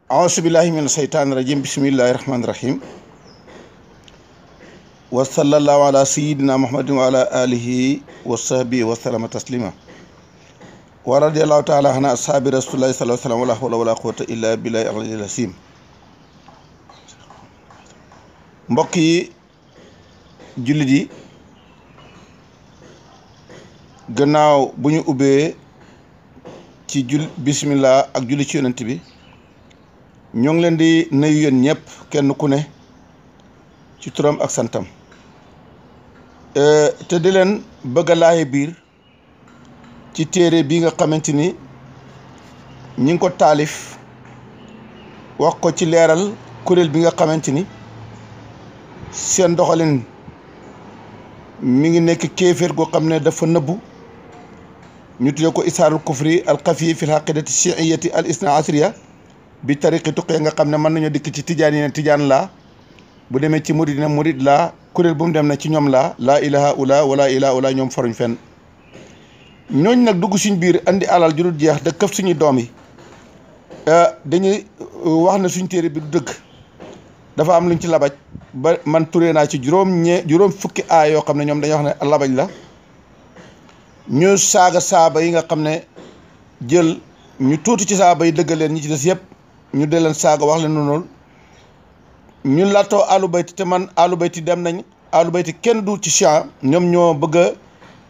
aousubillahi min asheytaani rajim bismillahi rahmaani rahim wa sallallahu ala sayidina muhammadin wa ala alihi wa sahbihi wa sallama taslima wa radiallahu taala ana ashaabi rasulillahi sallallahu alayhi wa sallam wala hawla wala quwwata illa billahi al-aliyyil azim. mbokk yi jullit yi, gannaaw bu ñu ubbee ci bismillah ak julli ci yonent bi, ñoo ngi leen di nuyu yéen ñëpp kenn ku ne ci turam ak santam, te di leen bëgg a laaye biir ci téere bi nga xamante ni ñi ngi ko taalif wax ko ci leeral kuréel bi nga xamante ni seen doxalin mi ngi nekk kéeféer goo xam ne dafa nëbbu. ñu tuddee ko isaarul kufri al xafi fi l aqidati chiiyati al isna asriya bi tariqi tuqee nga xam ne mën nañoo dikk ci tijaan yi ne tijaan laa, bu demee ci murid ne murid laa, kuréel bu mu dem na ci ñoom laa ilaha ula wala ilaha ula, ñoom faruñ fenn. ñooñ nag dugg suñ biir andi alal ju dul jeex da këf suñu doom yi, dañuy wax ne suñ téere bi du dëgg, dafa am luñ ci labaj ba man turee naa ci juróom fukki aay yoo xam ne ñoom dañuy wax ne labaj la. ñu saaga saaba yi nga xam ne jël ñu tuuti ci saaba yi dëggal leen, ñi ci des yëpp ñu de leen saaga wax leen noonu. ñu lattoo alu bayti, te man alu bayti dem nañ alu bayti kenn du ci chia, ñoom ñoo bëgg a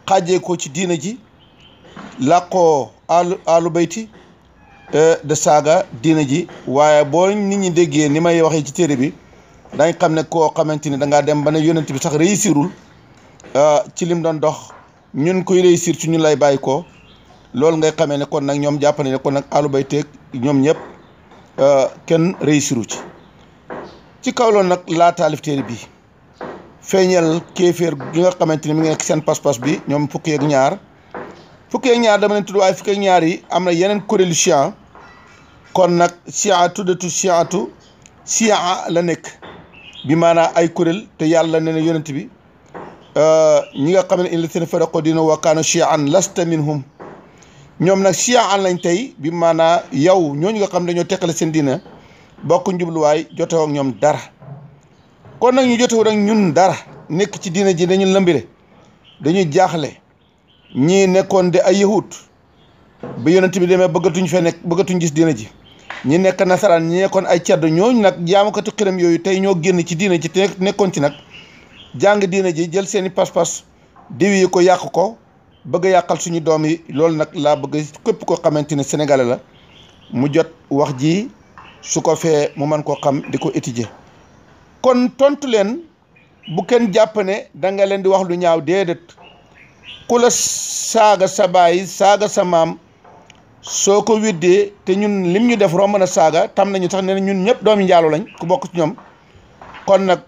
xaajee ko ci diina ji, làqoo alu bayti de saaga diina ji. waaye boo nit ñi déggee ni may waxee ci téere bi dañ xam ne koo xamante ni dangaa dem ba ne yonent bi sax réussirul ci lim doon dox, ñun koy réussir ci ñu lay bàyyi ko. loolu ngay xamee ne kon nag ñoom jàpp ne kon nag alu bayteeg ñoom ñëpp kenn réussiru ci kaw loolu nag laa taalif téere bi feeñal kéeféer gi nga xamante ni mi ngi nekk seen pas-pas bi. ñoom fukki ak ñaar dama leen tudd, waaye fukki ak ñaar yi am na yeneen kuréelu chia. kon nag chia tuddatu chiatu chia la nekk bi maanaa ay kuréel, te yàlla ne na yonent bi ñi nga xam ne in llaziina farraqu diinahum wa kaanu chian lasta minhum, ñoom nag chian lañ tey bi maanaa yow ñooñu nga xam ne dañoo teqale seen diina bokk njubluwaay jotewoo ak ñoom dara. kon nag ñu jotewoo ak ñun dara nekk ci diina ji dañu lëmbire, dañuy jaaxle. ñii nekkoon de ay yahut ba yonent bi demee bëggatuñ fee nekk, bëggatuñ gis diina ji. ñi nekk nasaraan, ñi nekkoon ay ceddo, ñooñu nag jaamukati xiram yooyu tey ñoo génn ci diina ji te nekkoon ci nag jàng diina ji, jël seeni pas-pas diwi yi ko yàq ko, bëgg a yàqal suñu doom yi. loolu nag laa bëgg képp koo xamante ne sénégalais la mu jot wax ji, su ko fee mu mën koo xam di ko étudier. kon tontu leen, bu kenn jàpp ne da nga leen di wax lu ñaaw, déedéet. ku la saaga sa baay saaga sa maam, soo ko widdee te ñun lim ñu def romb na saaga, tam nañu sax ne ñun ñëpp doomi njaalo lañ ku bokk ci ñoom. kon nag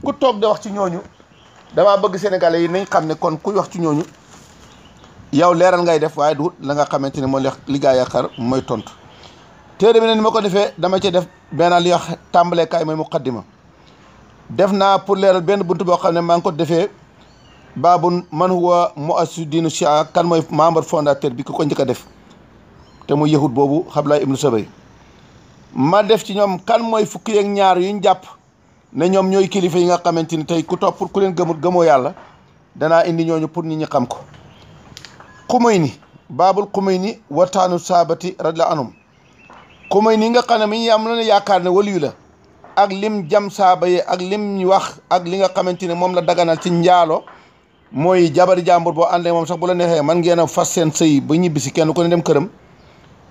ku toog di wax ci ñooñu, damaa bëgg sénégalais yi nañ xam ne kon kuy wax ci ñooñu yow leeral ngay def, waaye du la nga xamante ne mooy li gaa yaakaar mooy tontu. téere bi ne ni ma ko defee dama ci def benn li wax tàmbaleekaay mooy muqaddima. def naa pour leeral benn buntu boo xam ne maa ngi ko defee baabun man huwa mu'assisu diinu chia, kan mooy membre fondateur bi ku ko njëkk a def, te muy yahud boobu Abdullah ibnu Sabay. ma def ci ñoom kan mooy fukki ak ñaar yuñ jàpp ne ñoom ñooy kilifa yi nga xamante ni tey ku topp pour ku leen gëmoo yàlla. danaa indi ñooñu pour nit ñi xam ko. Xumayni, baabul Xumayni wataanu saabati radiyallaahu anhum. Xumayni nga xam ne mi am na yaakaar ne waliyu la, ak lim jam saaba yi ak lim wax ak li nga xamante ne moom la daganal ci njaalo, mooy jabari jàmbur boo àndee moom sax bu la neexee man ngeen a fas seen sëy ba ñibbisi kenn ku ne dem këram.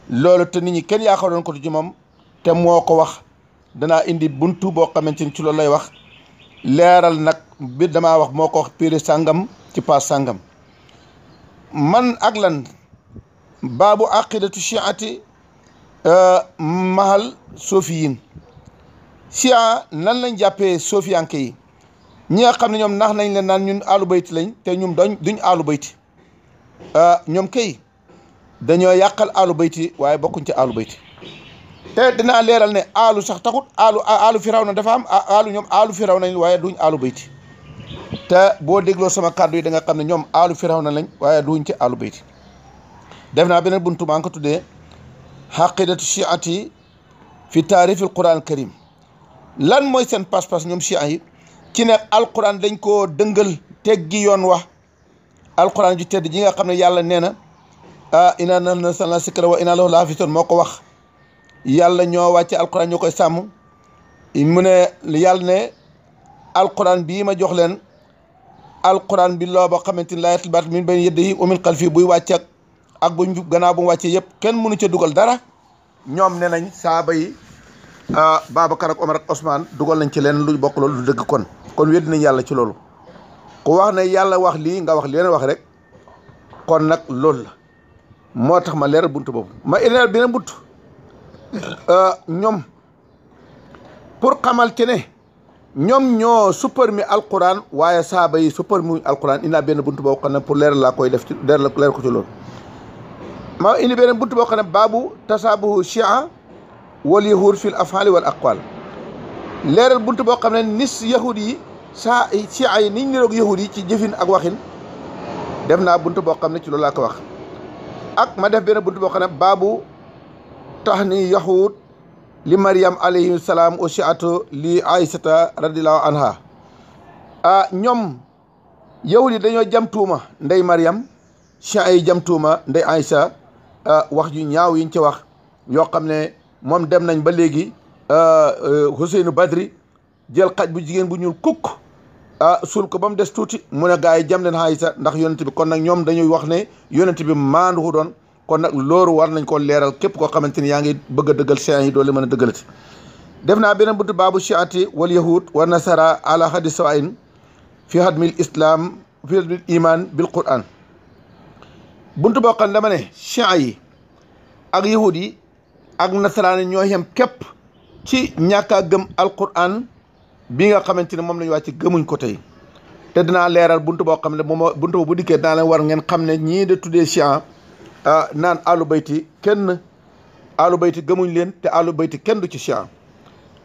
loolu te nit ñi kenn yaakaaroon ko ci moom, te moo ko wax. danaa indi buntu boo xamante ni ci loolu lay wax, leeral nag bi damaa wax moo ko wax péré sàngam ci paas sàngam. man ak lan baabu aqidatu chiati mahal sofiyin. chia nan lañ jàppee sofiyanke yi, ñi nga xam ne ñoom nax nañ leen naan ñun alu bayti lañ, te ñun duñ alu bayti. ñoom kay dañoo yàqal alu bayti waaye bokkuñ ci alu bayti. te dinaa leeral ne aalu sax taxut aalu firaw na dafa am aalu, ñoom aalu firaw nañ waaye duñ aalu bayti. te boo dégloo sama kàddu yi da nga xam ne ñoom aalu firaw na lañ waaye duñ ci aalu bayti. def naa beneen buntu maa ngi ko tuddee xaqidatu chiati fi taarif al quran karim lan mooy seen pas-pas ñoom chia yi ci ne alquran dañ koo dëngal teggi yoon wax alquran ju tedd ji nga xam ne yàlla nee na inna nahnu nazzalna zikra wa inna lahu lahafizun moo ko wax yàlla ñoo wàcce alquran ñoo koy sàmm mu ne yàlla ne alquran bii ma jox leen alquran bi loo ba xamante ni laa ya'til baatil min bayni yadayhi wa min xalfihi buy wàcc ak buñ gannaaw bu mu wàccee yëpp kenn mënu ca dugal dara ñoom ne nañ saaba yi Babacar ak Omar ak Ousmane dugal nañ ci leen lu bokk loolu du dëgg kon weddi nañ yàlla ci loolu ku wax ne yàlla wax lii nga wax leen wax rek kon nag loolu la moo tax ma leeral buntu boobu ma leeral beneen buntu ñoom pour xamal ci ne ñoom ñoo suppar mi alquran waaye saaba yi suppar mi alquran indi naa benn buntu boo xam ne pour leeral laa koy def ci leeral ko ci loolu ma indi beneen buntu boo xam ne baabu tasaabuhu chia wal yahud fil afali wal aqwal leeral buntu boo xam ne nis yahud yi chia yi niñ niroog yahud yi ci jëfin ak waxin def naa buntu boo xam ne ci loolu laa ko wax ak ma def benn buntu boo xam ne baabu tax ni yahud li Maryam alayhi salaam wa shiatu li Aysata radiallahu anha ñoom yahud yi dañoo jam tuuma ndey Maryam chia yi jam tuuma ndey Aysa wax ju ñaaw yiñ ci wax yoo xam ne moom dem nañ ba léegi Huseynu Badri jël xaj bu jigéen bu ñuul kukk suul ko ba mu des tuuti mu ne gaa yi jam leen Aysa ndax yonent bi kon nag ñoom dañuy wax ne yonent bi maandu doon kon nag loolu war nañ ko leeral képp koo xamante ni yaa ngi bëgg a dëggal chiites yi doole mën a dëggalati def naa beneen buntu baabu chiati wal yahud wa nasara ala hadi sawain fi hadmil islam fi hadmil iman bil quran buntu boo xam ne dama ne chiites yi ak yahud yi ak nasaraan ñoo yem képp ci ñàkk a gëm alquran bi nga xamante ne moom la ñu wàcc gëmuñ ko tey te dinaa leeral buntu boo xam ne moom buntu bu dikkee dinaa leen war ngeen xam ne ñii de tuddee chiites naan alu bayti kenn alu bayti gëmuñ leen te alu bayti kenn du ci chiites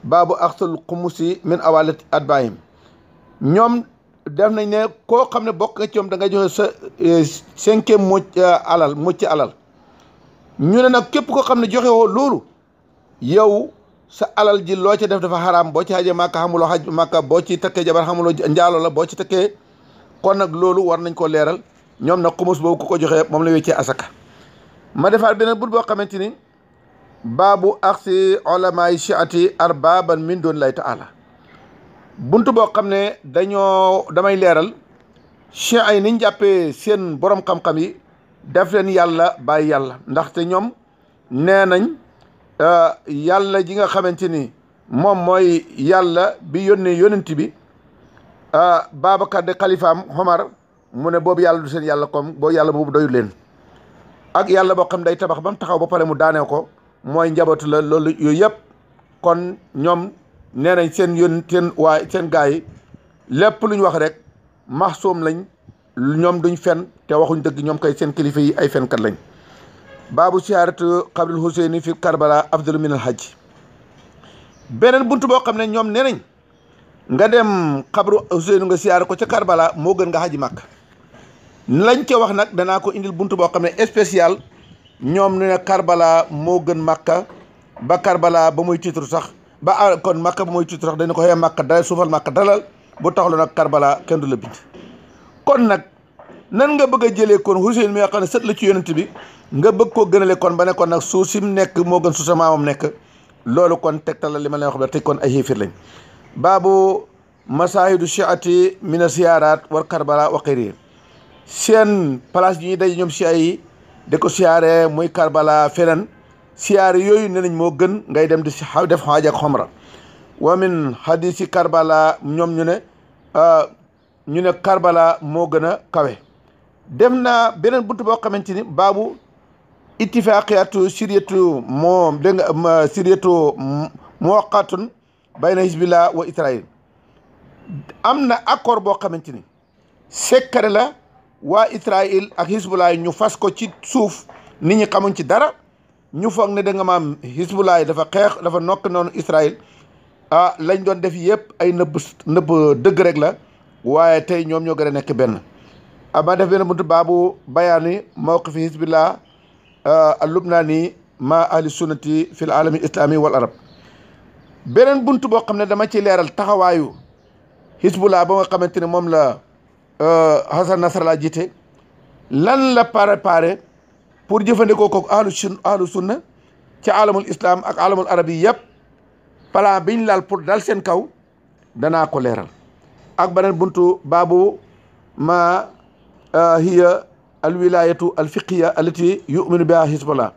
baabu axsul xumusi min awalat atbaihim ñoom def nañ ne koo xam ne bokk nga ci ñoom da nga joxe sa cinquième mucc alal ñu ne nag képp koo xam ne joxe woo loolu yow sa alal ji loo ci def dafa xaraam boo ci xajee màkka xamuloo xaj màkka boo ci takkee jabar xamuloo njaalo la boo ci takkee kon nag loolu war nañ ko leeral ñoom nag xumus boobu ku ko joxee moom la weccee asaka ma defaat beneen bul boo xamante ni baabu axsi olamaay chiati arbaban min doon lay taala buntu boo xam ne damay leeral chiites ay niñ jàppee seen borom xam-xam yi def leen yàlla bàyyi yàlla ndaxte ñoom nee nañ yàlla ji nga xamante ni moom mooy yàlla bi yónnee yónent bi Babacar de xalifaam Omar mu ne boobu yàlla du seen yàlla comme boobu yàlla boobu doyul leen ak yàlla boo xam day tabax ba mu taxaw ba pare mu daanee ko mooy njabootu la loolu yooyu yëpp kon ñoom nee nañ seen gaa yi lépp lu ñu wax rek maxsuum lañ ñoom duñ fen te waxuñ dëgg ñoom kay seen kilifa yi ay fenkat lañ baabu siyaaratu qabril Huseyni fi Karbala afdalu min al hajj beneen buntu boo xam ne ñoom nee nañ nga dem xabru Huseyni nga siyaare ko ca Karbala moo gën nga haji màkk lañ ca wax nag danaa ko indil buntu boo xam ne spécial ñoom ne Karbala moo gën màkka ba Karbala ba muy titre sax kon màkka ba muy titre sax dañu ko xëy màkka dalal suufal màkka dalal bu taxlu nag Karbala kenn du la bind kon nag nan nga bëgg a jëlee kon Hussein mi nga xam ne sët la ci yonent bi nga bëgg koo gënale kon ba ne kon nag suuf si mu nekk moo gën suuf sa maamam nekk loolu kon tegtal la li ma leen wax ba tey kon ay xéefir lañ baabu masaahidu chiati mina siyaaraat war Karbala wa xayri seen place yi ñuy daje ñoom chiites yi di ko siyaare muy Karbala feneen siyaare yooyu ne nañ moo gën ngay dem di def xaaj ak xomra wa min hadisi Karbala ñoom ñu ne Karbala moo gën a kawe dem naa beneen buntu boo xamante ni baabu ittifaqiyatu siriyatu moo dégg nga siriyatu muwaqatun bayna Hizbillah wa Israël am na accord boo xamante ni secret la waa Israël ak Hizbullah ñu fas ko ci suuf nit ñi xamuñ ci dara ñu foog ne da nga maam Hizbullah dafa xeex dafa nokk noonu Israël lañ doon def yëpp ay nëbb dëgg rek la waaye tey ñoom ñoo gën a nekk benn ma def benn buntu baabu bayaani mawqifi Hizbillah al-Lubnani ma ahli sunnati fi l alami islami wal arab beneen bunt boo xam ne dama ci leeral taxawaayu Hizbullah ba nga xamante ne moom la Hassan Nasrallah jiite lan la préparé pour jëfandikoo ko ahlu sunna ci alamul islam ak alamul arabi yëpp plan biñ laal pour dal seen kaw danaa ko leeral ak beneen buntu baabu ma hiya al wilayatu al fiqiya allati yuminu biha Hizbullah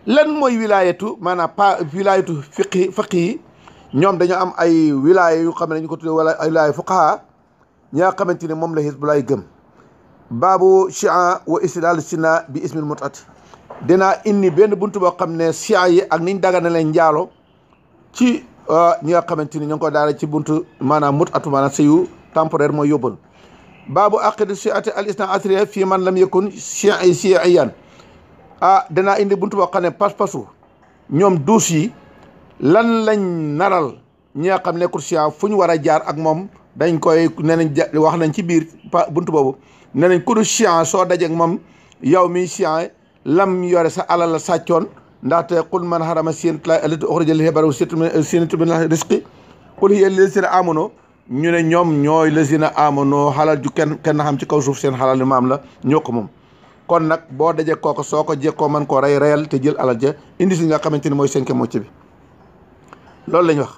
lan mooy wilayatu maanaam pas wilayatu fiqi ñoom dañoo am ay wilaya yu xam ne dañu ko tuddee wala ay wilaya fuqaha ñi nga xamante ne moom la Hizbullah yi gëm baabu chia wa istidlal sina bi ismil mutati dinaa indi benn buntu boo xam ne chia yi ak niñ dagana leen njaalo ci ñi nga xamante ni ñoo ngi ko daara ci buntu maanaam mutatu maanaam sëyu temporaire mooy yóbbal baabu aqid chiati al isna asriya fii man lam yakun chiiyan danaa indi buntu boo xam ne pas-pasu ñoom duus yi lan lañ naral ñi nga xam nekkul chia fu ñu war a jaar ak moom dañ koy nee nañ wax nañ ci biir buntu boobu nee nañ ku du chia soo dajeek moom yow mi chia lam yore sa alal la sàccoon ndaxte qul man harama zinata llahi allati ukhrija lil ibaadi zinata min rizqi qul hiya lillazina amanu ñu ne ñoom ñooy lazina amanu xalal ju kenn xam ci kaw suuf seen xalal li maam la ñoo ko moom kon nag boo dajee kooku soo ko jekkoo man koo reyal te jël alal ja indi si nga xamante ni mooy cinquième mocc bi loolu lañ wax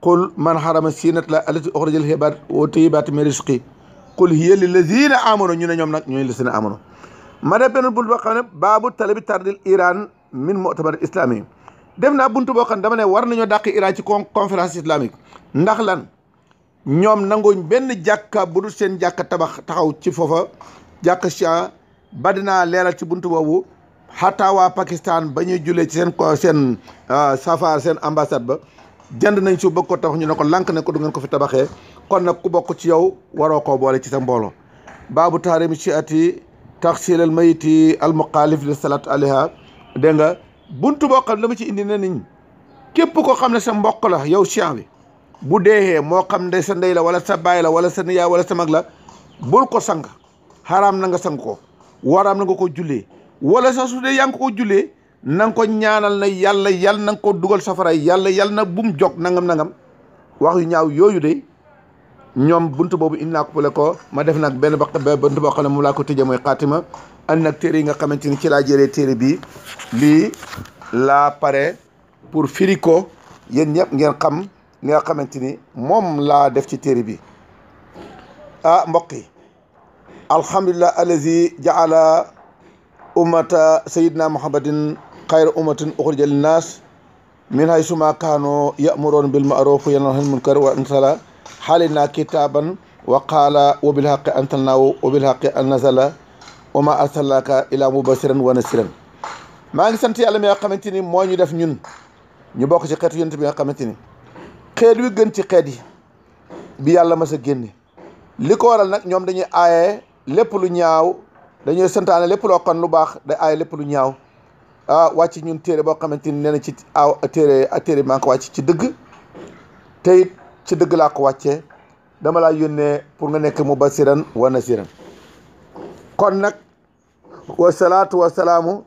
qul man harama zinata llahi allati ukhrija lil ibaadi wa tayyibati min rizqi qul hiya lillazina amanu ñu ne ñoom nag ñooy lazina amanu ma def benn bunt boo xam ne baabu talabi tardil Iran min mu'tamar islami def naa buntu boo xam ne dama ne war nañoo dàq Iran ci conférence islamique ndax lan ñoom nanguñ benn jàkka bu dul seen jàkka taxaw ci foofa jàkka Shia ba dinaa leeral ci buntu boobu xataa waa Pakistan ba ñuy jullee ci seen safar seen ambassade ba jënd nañ su bëgg ko tabax ñu ne ko lànk ne ko du ngeen ko fi tabaxee kon nag ku bokk ci yow waroo koo boole ci sa mbooloo baabu taarimi shiati taxsil al mayiti al muxaalif li salat alayha dégg nga buntu boo xam ne la ma ci indi ne niñ képp koo xam ne sa mbokk la yow Chia bi bu deexee moo xam ne sa ndey la wala sa baay la wala sa nijaay wala sa mag la bul ko sang xaraam na nga sang ko waraam na nga ko jullee wala sax su dee yaa ngi ko jullee na nga ko ñaanal na yàlla na nga ko dugal safara yàlla na bum jog nangam wax yu ñaaw yooyu de ñoom buntu boobu indi naa ko pule ko ma def nag benn buntu boo xam ne moom laa ko tëjee mooy xaatima and nag téere yi nga xamante ni ci laa jëlee téere bi lii laa pare pour firi ko yéen ñëpp ngeen xam li nga xamante ni moom laa def ci téere bi mbokk yi alhamdulillah allazi jaala ummata sayidina muhammadin xayra ummatin uxrija linnaas min haysu ma kaano yamuroon bil ma'ruf wa yanhawna anil munkar wa ansala xaalina kitaban wa qaala wa bil haqqi anzalnaahu wa bil haqqi nazala wa ma arsalnaaka ila mubashiran wa nasiran maa ngi sant yàlla mi nga xamante ni moo ñu def ñun ñu bokk ci xeetu yonent bi nga xamante ni xeet wi gën ci xeet yi bi yàlla mas a génne li ko waral nag ñoom dañuy aaye lépp lu ñaaw dañuy santaane lépp loo xam lu baax day aaye lépp lu ñaaw wàcc ñun téere boo xamante ni nee na ci téere maa ngi ko wàcc ci dëgg te it ci dëgg laa ko wàccee dama laa yónnee pour nga nekk mubasiran wa nasiran kon nag wasalaatu wasalaamu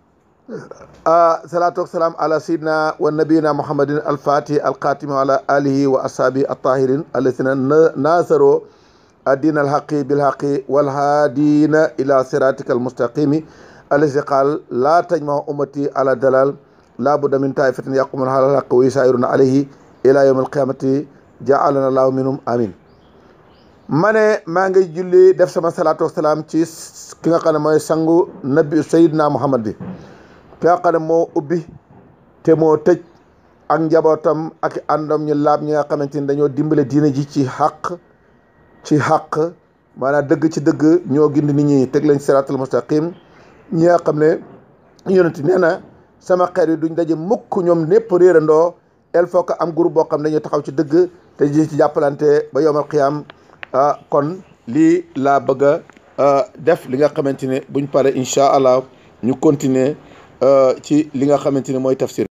ala sayidina wa nabiyina muhammadin alfatih alxatimi wa ala alihi wa ashabi altahirin alladina nasaro addin alhaqi bilhaqi walhaadina ila siratika almustaqimi alladi qaal laa tajmaa ummati ala dalal laa budda min taifatin yaqumuna ala alhaqi wa yusairuna alayhi ila yawm alqiyamati jaalana allahu minhum amin ma ne maa ngi julli def sama salaatu wasalaam ci ki nga xam ne mooy sangu nabi sayidina muhammad bi ki nga xam ne moo ubbi te moo tëj ak njabootam ak àndam ñu laab ñi nga xamante ni dañoo dimbale diina ji ci xaq maanaam dëgg ci dëgg ñoo gindi nit ñi teg leen siraatal mustaqim ñi nga xam ne yonent nee na sama xeet yi duñ daje mukk ñoom népp réerandoo il faut que am groupe boo xam ne dañoo taxaw ci dëgg te ji ci jàppalante ba yowmal qiyaam kon lii laa bëgg a def li nga xamante ne buñ pare incha allah ñu continuer ci li nga xamante ne mooy tafsir